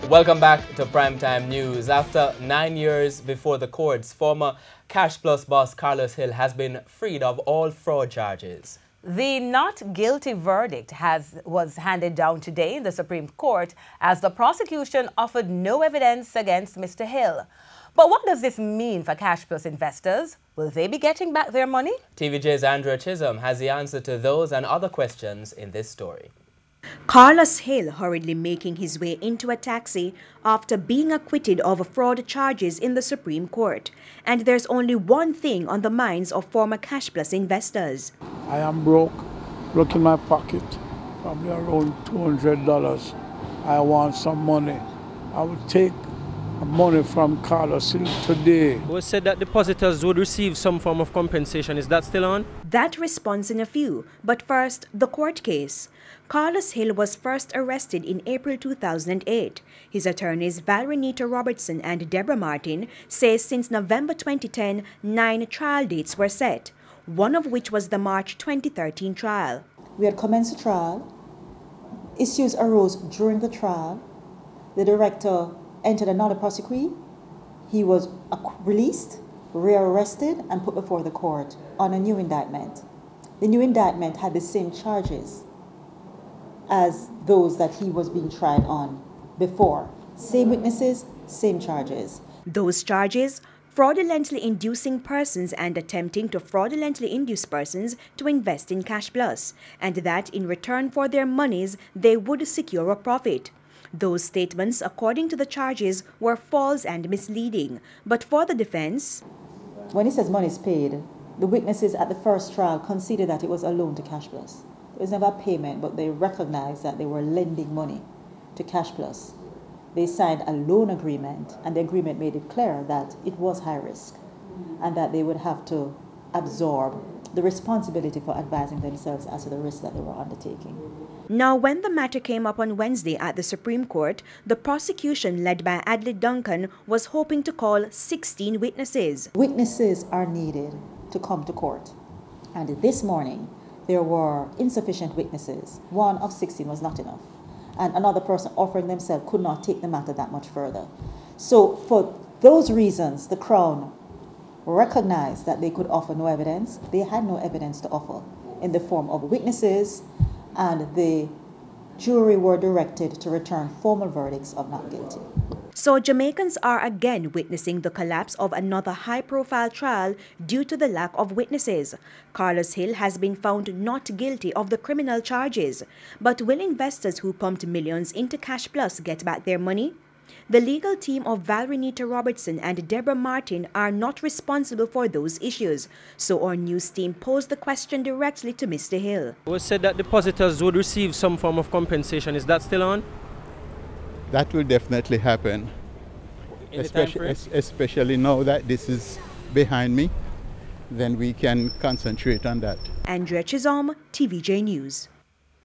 Welcome back to Primetime News. After 9 years before the courts, former Cash Plus boss Carlos Hill has been freed of all fraud charges. The not guilty verdict was handed down today in the Supreme Court as the prosecution offered no evidence against Mr. Hill. But what does this mean for Cash Plus investors? Will they be getting back their money? TVJ's ANDREA CHISHOLM has the answer to those and other questions in this story. Carlos Hill hurriedly making his way into a taxi after being acquitted of fraud charges in the Supreme Court. And there's only one thing on the minds of former Cash Plus investors. I am broke. Look in my pocket, probably around $200. I want some money. I would take money from Carlos Hill today. It was said that depositors would receive some form of compensation. Is that still on? That response in a few. But first, the court case. Carlos Hill was first arrested in April 2008. His attorneys Valerie Robertson and Deborah Martin say since November 2010, 9 trial dates were set, one of which was the March 2013 trial. We had commenced the trial. Issues arose during the trial. The director entered another prosecution. He was released, rearrested, and put before the court on a new indictment. The new indictment had the same charges as those that he was being tried on before. Same witnesses, same charges. Those charges: fraudulently inducing persons and attempting to fraudulently induce persons to invest in Cash Plus, and that in return for their monies they would secure a profit. Those statements, according to the charges, were false and misleading. But for the defense, when he says money is paid, the witnesses at the first trial conceded that it was a loan to Cash Plus. It was never a payment, but they recognized that they were lending money to Cash Plus. They signed a loan agreement, and the agreement made it clear that it was high risk and that they would have to absorb the responsibility for advising themselves as to the risk that they were undertaking. Now, when the matter came up on Wednesday at the Supreme Court, the prosecution led by Adley Duncan was hoping to call 16 witnesses. Witnesses are needed to come to court, and this morning there were insufficient witnesses. One of 16 was not enough, and another person offering themselves could not take the matter that much further. So for those reasons, the Crown recognized that they could offer no evidence. They had no evidence to offer in the form of witnesses, and the jury were directed to return formal verdicts of not guilty. So Jamaicans are again witnessing the collapse of another high-profile trial due to the lack of witnesses. Carlos Hill has been found not guilty of the criminal charges. But will investors who pumped millions into Cash Plus get back their money? The legal team of Valerie Robertson and Deborah Martin are not responsible for those issues. So our news team posed the question directly to Mr. Hill. It was said that depositors would receive some form of compensation. Is that still on? That will definitely happen, especially now that this is behind me. Then we can concentrate on that. ANDREA CHISHOLM, TVJ News.